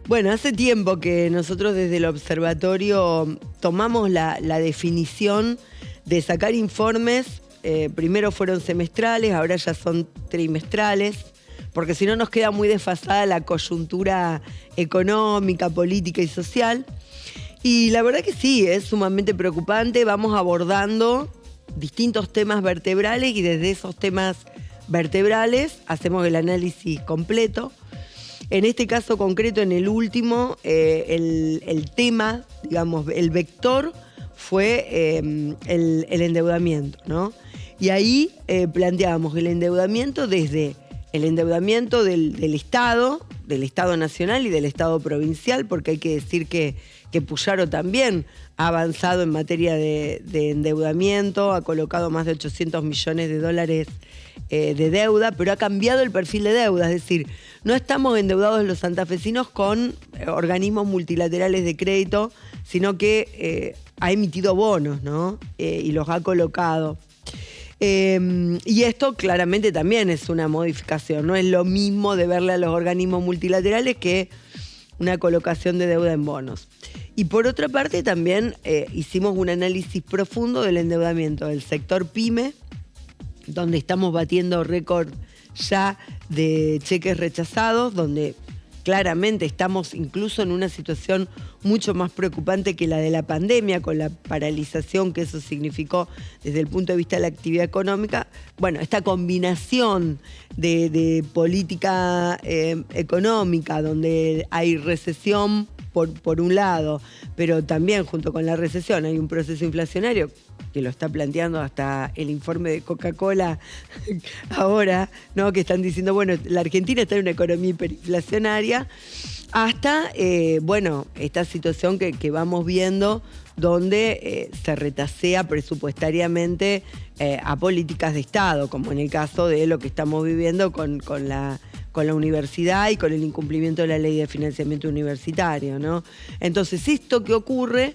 Bueno, hace tiempo que nosotros desde el observatorio tomamos la definición de sacar informes. Primero fueron semestrales, ahora ya son trimestrales, porque si no nos queda muy desfasada la coyuntura económica, política y social. Y la verdad que sí, es sumamente preocupante. Vamos abordando distintos temas vertebrales y desde esos temas vertebrales hacemos el análisis completo. En este caso concreto, en el último, el tema, digamos, el vector fue el endeudamiento, ¿no? Y ahí planteábamos el endeudamiento desde el endeudamiento del Estado nacional y del Estado provincial, porque hay que decir que Puyaro también ha avanzado en materia de endeudamiento, ha colocado más de 800 millones de dólares de deuda, pero ha cambiado el perfil de deuda, es decir, no estamos endeudados los santafesinos con organismos multilaterales de crédito, sino que ha emitido bonos, ¿no? Y los ha colocado. Y esto claramente también es una modificación, no es lo mismo de verle a los organismos multilaterales que una colocación de deuda en bonos. Y por otra parte también hicimos un análisis profundo del endeudamiento del sector PYME, donde estamos batiendo récord ya de cheques rechazados, donde claramente estamos incluso en una situación mucho más preocupante que la de la pandemia, con la paralización que eso significó desde el punto de vista de la actividad económica. Bueno, esta combinación de política económica, donde hay recesión por un lado, pero también junto con la recesión hay un proceso inflacionario que lo está planteando hasta el informe de Coca-Cola ahora, ¿no? Que están diciendo, bueno, la Argentina está en una economía hiperinflacionaria, hasta, bueno, esta situación que vamos viendo donde se retasea presupuestariamente a políticas de Estado, como en el caso de lo que estamos viviendo con la universidad y con el incumplimiento de la ley de financiamiento universitario, ¿no? Entonces, esto que ocurre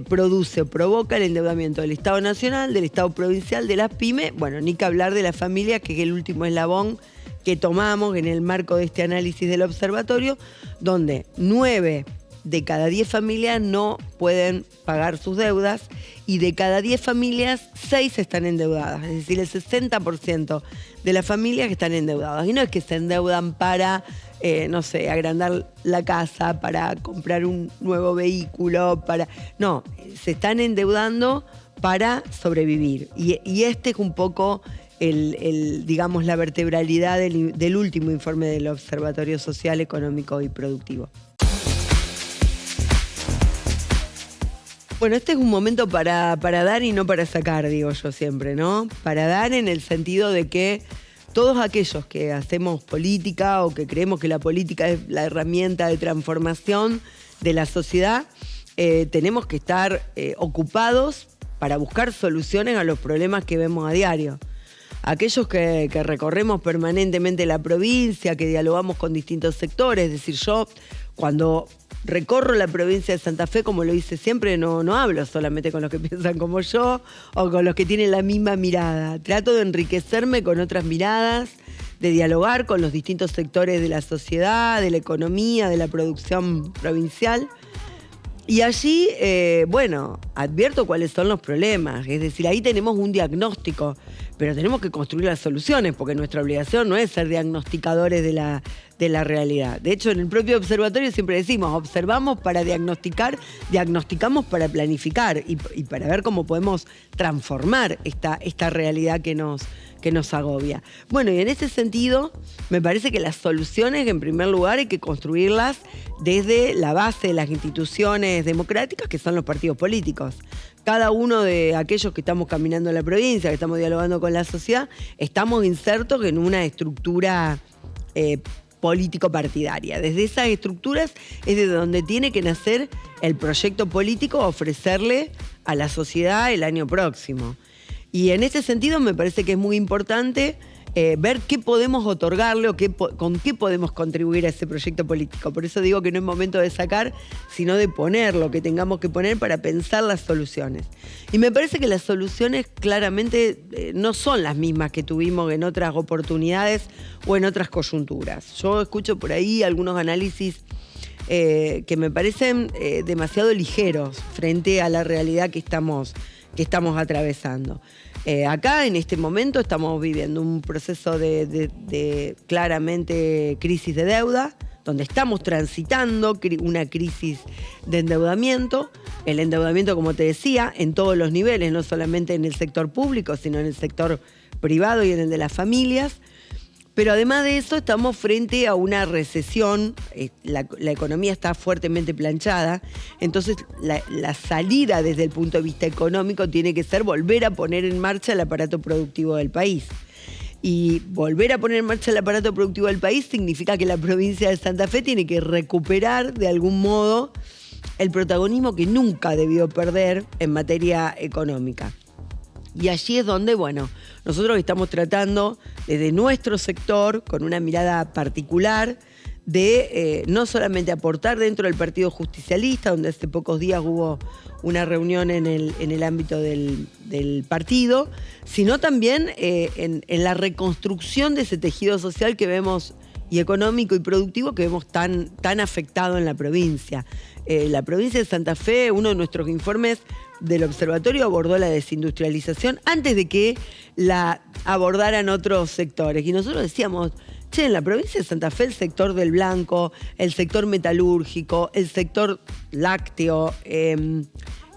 produce o provoca el endeudamiento del Estado Nacional, del Estado Provincial, de las pymes, bueno, ni que hablar de las familias, que es el último eslabón que tomamos en el marco de este análisis del observatorio, donde 9 de cada 10 familias no pueden pagar sus deudas y de cada 10 familias, 6 están endeudadas. Es decir, el 60% de las familias que están endeudadas. Y no es que se endeudan para, no sé, agrandar la casa, para comprar un nuevo vehículo, no, se están endeudando para sobrevivir. Y este es un poco digamos, la vertebralidad del último informe del Observatorio Social, Económico y Productivo. Bueno, este es un momento para dar y no para sacar, digo yo siempre, ¿no? Para dar en el sentido de que todos aquellos que hacemos política o que creemos que la política es la herramienta de transformación de la sociedad, tenemos que estar ocupados para buscar soluciones a los problemas que vemos a diario. Aquellos que recorremos permanentemente la provincia, que dialogamos con distintos sectores, es decir, yo cuando recorro la provincia de Santa Fe, como lo hice siempre, no hablo solamente con los que piensan como yo o con los que tienen la misma mirada. Trato de enriquecerme con otras miradas, de dialogar con los distintos sectores de la sociedad, de la economía, de la producción provincial. Y allí, bueno, advierto cuáles son los problemas. Es decir, ahí tenemos un diagnóstico, pero tenemos que construir las soluciones, porque nuestra obligación no es ser diagnosticadores de la realidad. De hecho, en el propio observatorio siempre decimos, observamos para diagnosticar, diagnosticamos para planificar y para ver cómo podemos transformar esta realidad que nos agobia. Bueno, y en ese sentido, me parece que las soluciones, en primer lugar, hay que construirlas desde la base de las instituciones democráticas, que son los partidos políticos. Cada uno de aquellos que estamos caminando en la provincia, que estamos dialogando con la sociedad, estamos insertos en una estructura político-partidaria. Desde esas estructuras es de donde tiene que nacer el proyecto político a ofrecerle a la sociedad el año próximo. Y en ese sentido me parece que es muy importante ver qué podemos otorgarle o con qué podemos contribuir a ese proyecto político. Por eso digo que no es momento de sacar, sino de poner lo que tengamos que poner para pensar las soluciones. Y me parece que las soluciones claramente no son las mismas que tuvimos en otras oportunidades o en otras coyunturas. Yo escucho por ahí algunos análisis que me parecen demasiado ligeros frente a la realidad que estamos atravesando. Acá en este momento estamos viviendo un proceso de claramente crisis de deuda, donde estamos transitando una crisis de endeudamiento. El endeudamiento, como te decía, en todos los niveles, no solamente en el sector público, sino en el sector privado y en el de las familias. Pero además de eso, estamos frente a una recesión, la economía está fuertemente planchada, entonces la salida desde el punto de vista económico tiene que ser volver a poner en marcha el aparato productivo del país. Y volver a poner en marcha el aparato productivo del país significa que la provincia de Santa Fe tiene que recuperar de algún modo el protagonismo que nunca debió perder en materia económica. Y allí es donde, bueno, nosotros estamos tratando desde nuestro sector, con una mirada particular, de no solamente aportar dentro del Partido Justicialista, donde hace pocos días hubo una reunión en el ámbito del partido, sino también en la reconstrucción de ese tejido social que vemos, y económico y productivo, que vemos tan afectado en la provincia. La provincia de Santa Fe, uno de nuestros informes del observatorio, abordó la desindustrialización antes de que la abordaran otros sectores. Y nosotros decíamos, en la provincia de Santa Fe el sector del blanco, el sector metalúrgico, el sector lácteo,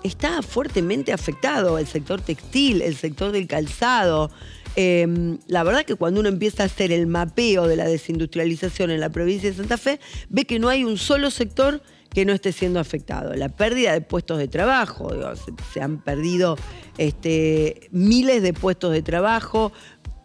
está fuertemente afectado, el sector textil, el sector del calzado. La verdad que cuando uno empieza a hacer el mapeo de la desindustrialización en la provincia de Santa Fe, ve que no hay un solo sector que no esté siendo afectado. La pérdida de puestos de trabajo, se han perdido miles de puestos de trabajo,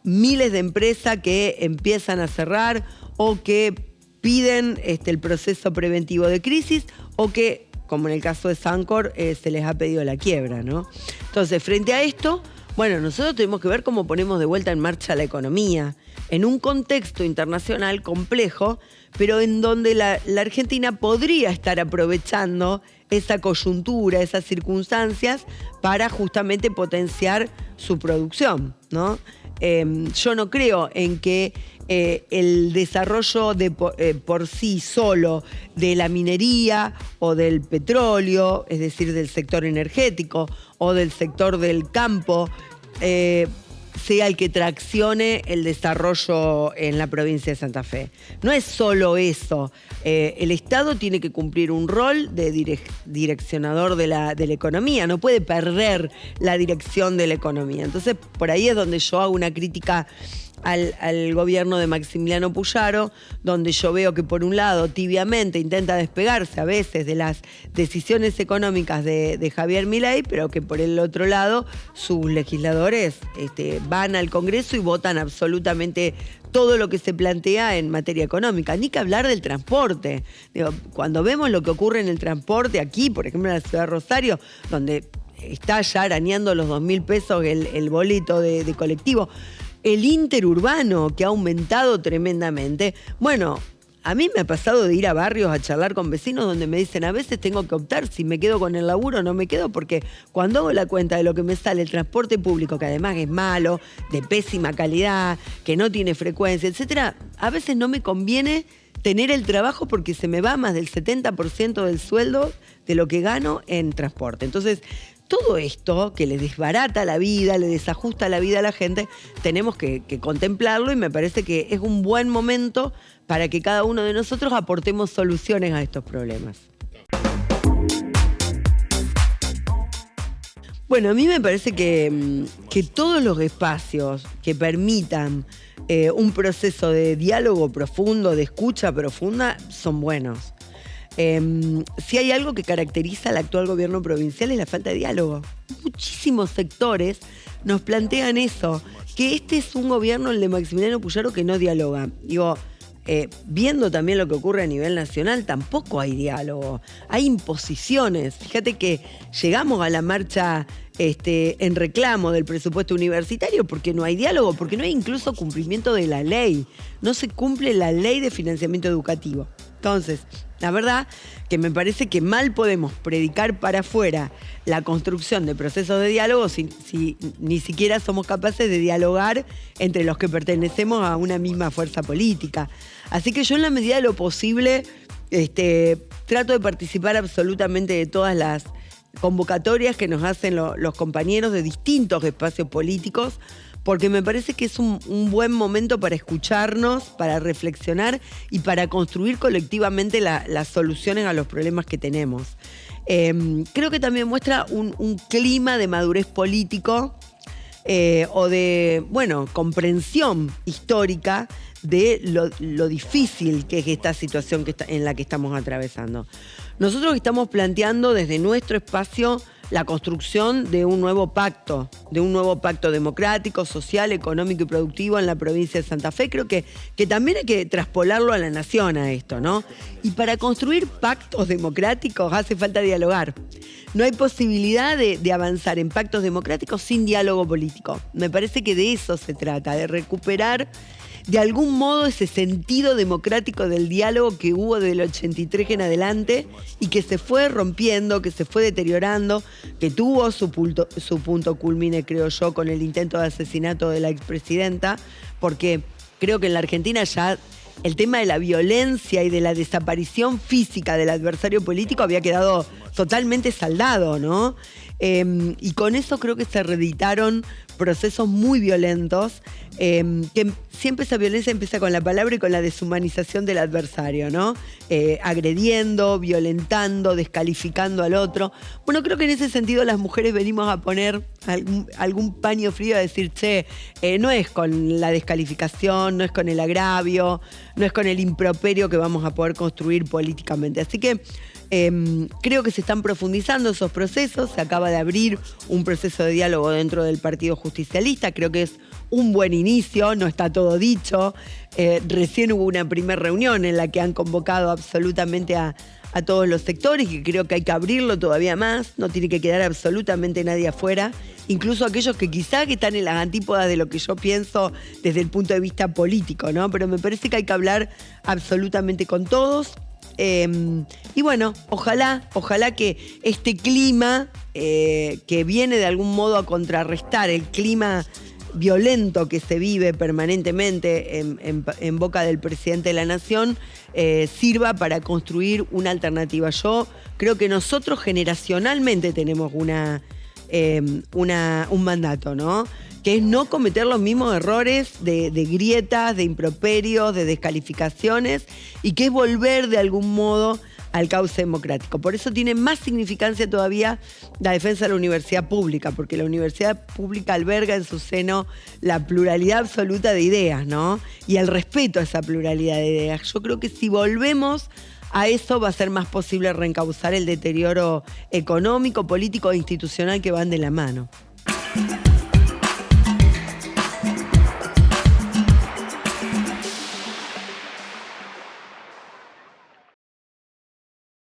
miles de empresas que empiezan a cerrar o que piden el proceso preventivo de crisis o que, como en el caso de Sancor, se les ha pedido la quiebra, ¿no? Entonces, frente a esto, bueno, nosotros tenemos que ver cómo ponemos de vuelta en marcha la economía en un contexto internacional complejo, pero en donde la Argentina podría estar aprovechando esa coyuntura, esas circunstancias, para justamente potenciar su producción, ¿no? Yo no creo en que el desarrollo por sí solo de la minería o del petróleo, es decir, del sector energético o del sector del campo, sea el que traccione el desarrollo en la provincia de Santa Fe. No es solo eso. El Estado tiene que cumplir un rol de direccionador de la economía, no puede perder la dirección de la economía. Entonces, por ahí es donde yo hago una crítica al gobierno de Maximiliano Puyaro, donde yo veo que por un lado tibiamente intenta despegarse a veces de las decisiones económicas de Javier Milei, pero que por el otro lado sus legisladores van al Congreso y votan absolutamente todo lo que se plantea en materia económica. Ni que hablar del transporte. Cuando vemos lo que ocurre en el transporte aquí, por ejemplo en la ciudad de Rosario, donde está ya arañando los 2.000 pesos el boleto de colectivo, el interurbano, que ha aumentado tremendamente. Bueno, a mí me ha pasado de ir a barrios a charlar con vecinos donde me dicen, a veces tengo que optar si me quedo con el laburo o no me quedo, porque cuando hago la cuenta de lo que me sale el transporte público, que además es malo, de pésima calidad, que no tiene frecuencia, etcétera, a veces no me conviene tener el trabajo porque se me va más del 70% del sueldo de lo que gano en transporte. Entonces, todo esto que le desbarata la vida, le desajusta la vida a la gente, tenemos que contemplarlo, y me parece que es un buen momento para que cada uno de nosotros aportemos soluciones a estos problemas. Bueno, a mí me parece que todos los espacios que permitan un proceso de diálogo profundo, de escucha profunda, son buenos. Si hay algo que caracteriza al actual gobierno provincial es la falta de diálogo. Muchísimos sectores nos plantean eso, que este es un gobierno, el de Maximiliano Puyaro, que no dialoga. Viendo también lo que ocurre a nivel nacional, tampoco hay diálogo, hay imposiciones. Fíjate que llegamos a la marcha en reclamo del presupuesto universitario porque no hay diálogo, porque no hay incluso cumplimiento de la ley. No se cumple la ley de financiamiento educativo. Entonces, la verdad que me parece que mal podemos predicar para afuera la construcción de procesos de diálogo si ni siquiera somos capaces de dialogar entre los que pertenecemos a una misma fuerza política. Así que yo, en la medida de lo posible, trato de participar absolutamente de todas las convocatorias que nos hacen los compañeros de distintos espacios políticos, porque me parece que es un buen momento para escucharnos, para reflexionar y para construir colectivamente las soluciones a los problemas que tenemos. Creo que también muestra un clima de madurez político o de, comprensión histórica de lo difícil que es esta situación en la que estamos atravesando. Nosotros estamos planteando desde nuestro espacio la construcción de un nuevo pacto democrático, social, económico y productivo en la provincia de Santa Fe. Creo que también hay que traspolarlo a la nación a esto, ¿no? Y para construir pactos democráticos hace falta dialogar. No hay posibilidad de avanzar en pactos democráticos sin diálogo político. Me parece que de eso se trata, de recuperar de algún modo ese sentido democrático del diálogo que hubo del 83 en adelante y que se fue rompiendo, que se fue deteriorando, que tuvo su punto culmine, creo yo, con el intento de asesinato de la expresidenta, porque creo que en la Argentina ya el tema de la violencia y de la desaparición física del adversario político había quedado totalmente saldado, ¿no? Y con eso creo que se reeditaron procesos muy violentos, que siempre esa violencia empieza con la palabra y con la deshumanización del adversario, ¿no? Agrediendo, violentando, descalificando al otro. Bueno, creo que en ese sentido las mujeres venimos a poner algún paño frío a decir, no es con la descalificación, no es con el agravio, no es con el improperio que vamos a poder construir políticamente. Así que creo que se están profundizando esos procesos, se acaba de abrir un proceso de diálogo dentro del Partido Justicialista, creo que es un buen inicio, no está todo dicho. Recién hubo una primera reunión en la que han convocado absolutamente a todos los sectores y creo que hay que abrirlo todavía más, no tiene que quedar absolutamente nadie afuera, incluso aquellos que quizá que están en las antípodas de lo que yo pienso desde el punto de vista político, ¿no? Pero me parece que hay que hablar absolutamente con todos. Y bueno, ojalá que este clima que viene de algún modo a contrarrestar el clima violento que se vive permanentemente en boca del presidente de la Nación, sirva para construir una alternativa. Yo creo que nosotros generacionalmente tenemos un mandato, ¿no? Que es no cometer los mismos errores de grietas, de improperios, de descalificaciones, y que es volver de algún modo al cauce democrático. Por eso tiene más significancia todavía la defensa de la universidad pública, porque la universidad pública alberga en su seno la pluralidad absoluta de ideas, ¿no? Y el respeto a esa pluralidad de ideas. Yo creo que si volvemos a eso va a ser más posible reencauzar el deterioro económico, político e institucional que van de la mano.